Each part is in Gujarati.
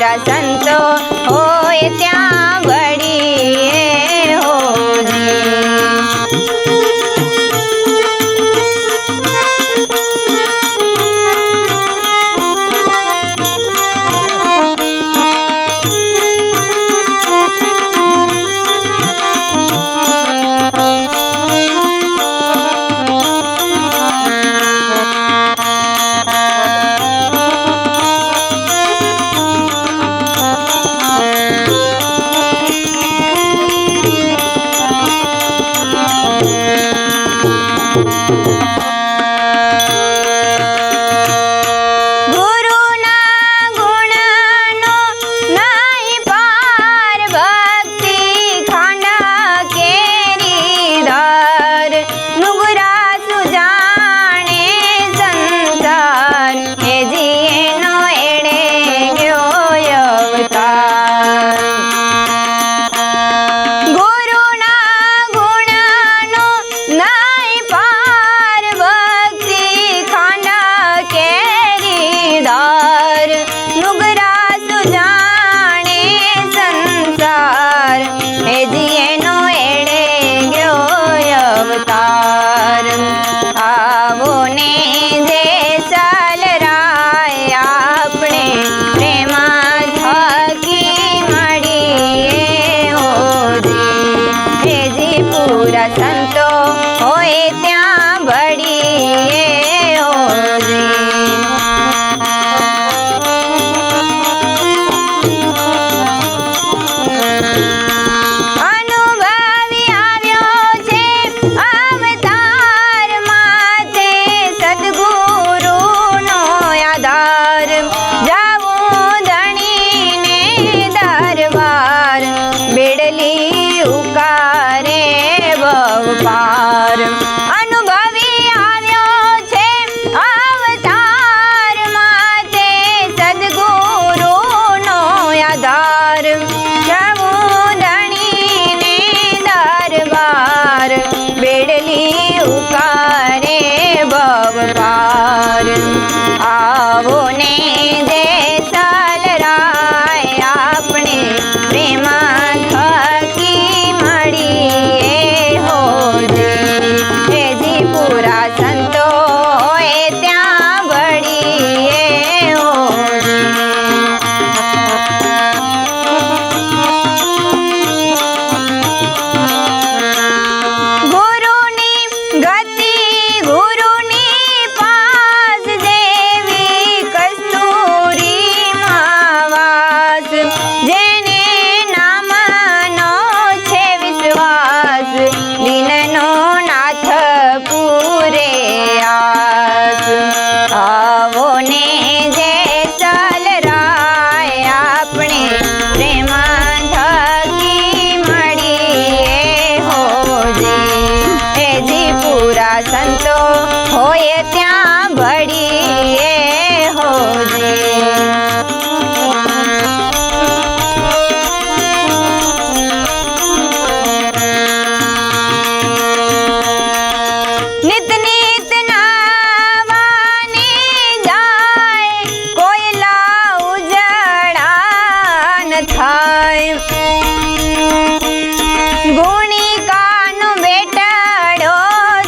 પૂરા સંતો હોય ત્યાં વળી હોજી। સંતો હોય ત્યાં વળી હોજી। અનુભવી આવ્યો છે અવતાર માથે સદગુરુનો આધાર જાવું ધણીને દરબાર બેડલી ઉકારે પાર। અનુભવી આવ્યો છે અવતાર માથે સદગુરુનો આધાર જાવું ધણીને દરબાર બેડલી ઉકારે ભવ પાર। આવો ને દેસાલ રાય આપણે પ્રેમ થકી મળીએ હોજી। પૂરા સંતો હોય ત્યાં વળી હોજી। ગુરુની ગતિ ગુરુની પાસ દેવી કસ્તુરી માવાસ જેને નામનો છે વિશ્વાસ દિનનો નાથ પૂરે આસ। આવો ને જે સલરાય આપણે પ્રેમ થકી મળીએ હોજી। પૂરા સંતો હોય ત્યાં વળી હોજી। નિત નિત નાવાની જાય કોયલા ઉજળા ન થાય। ગુણિકાનો બેટાડો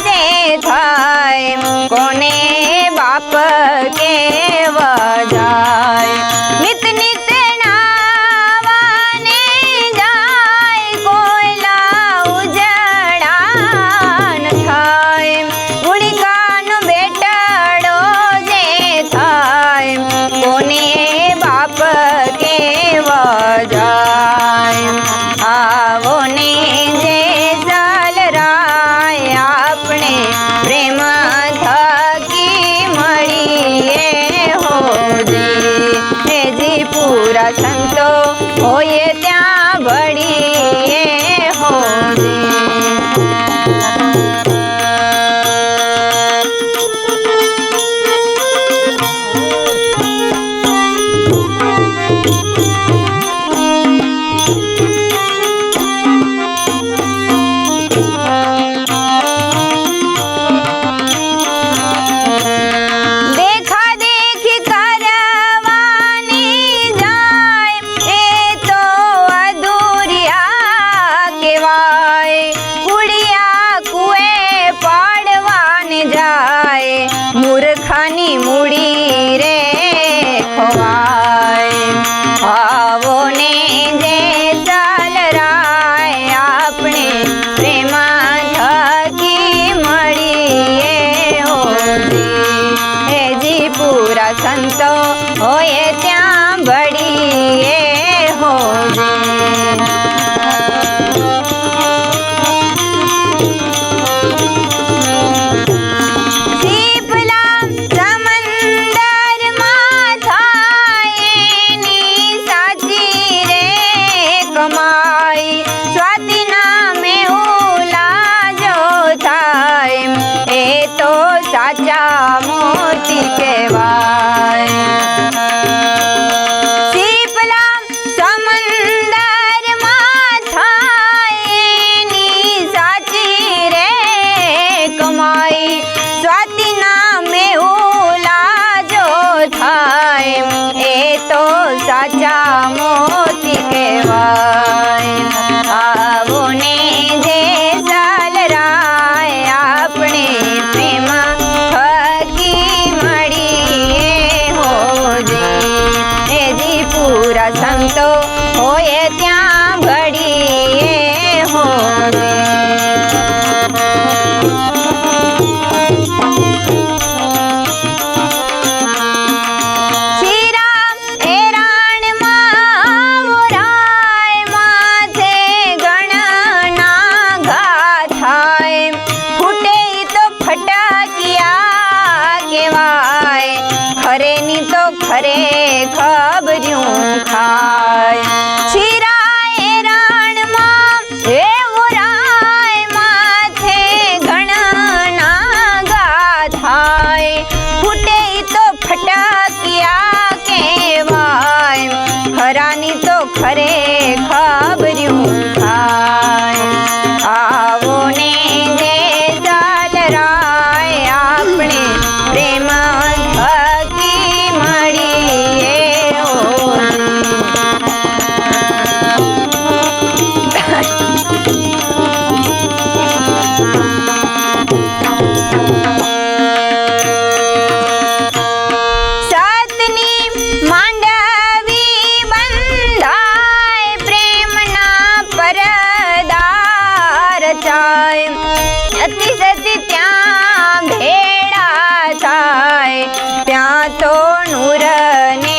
જે થાય કોને બાપ કેવા જાય। નિત નિત નાવાને જાય કોયલા ઉજળા ન થાય। ગુણિકાનો બેટાડો જે થાય કોને બાપ કેવા જાય। આવો ને જે સલરાય આપણે પ્રેમ થકી મળીએ હોજી। પૂરા સંતો હોય ત્યાં વળી હોજી। देखा देखी करवानी जाए સંતો હોય ત્યાં ભળીએ હોજે સાચા મોતી કહેવાય શીપલા સમંદરમાં થાય એની સાચી રે કમાઈ સ્વાતિના મેહુલા જો થાય એ તો સાચા મોતી કહેવાય આવો ને જે સાલરાય આપણે પ્રેમ પૂરા સંતો હોય ત્યાં ભળીએ હોજે શિરા એરાણમાં મોરાય માથે ગણના ઘા થાય ફૂટે તો ફટાકિયા કહેવાય ખરેની તો ખરે ખબર્યું ખાય શિરાય રાણમાં હે મોરાય માથે ગણના ગા થાય ફૂટે તો ફટાકિયા કહેવાય ખરાની તો ખરે ખબર્યું ખાય આવો ને જે ચાલરાય આપણે પ્રેમ અતિ સતી ત્યાં ભેળા થાય ત્યાં તો નૂર ને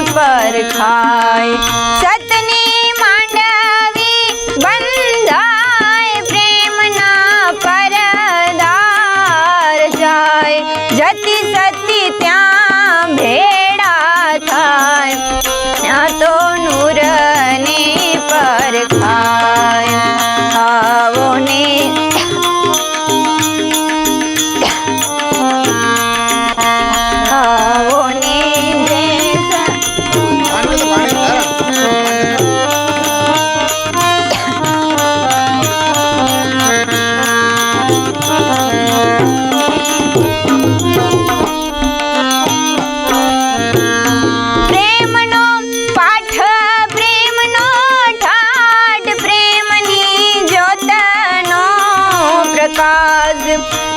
પરખાય સતની માંડવી બંધાય પ્રેમના પરદાર જાય જતી સતી ત્યાં ભેળા થાય ત્યાં તો નૂર ને પરખાય આવો ને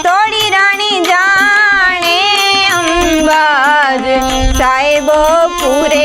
તોડી રાણી જાણે અંબાજ સાહેબો પૂરે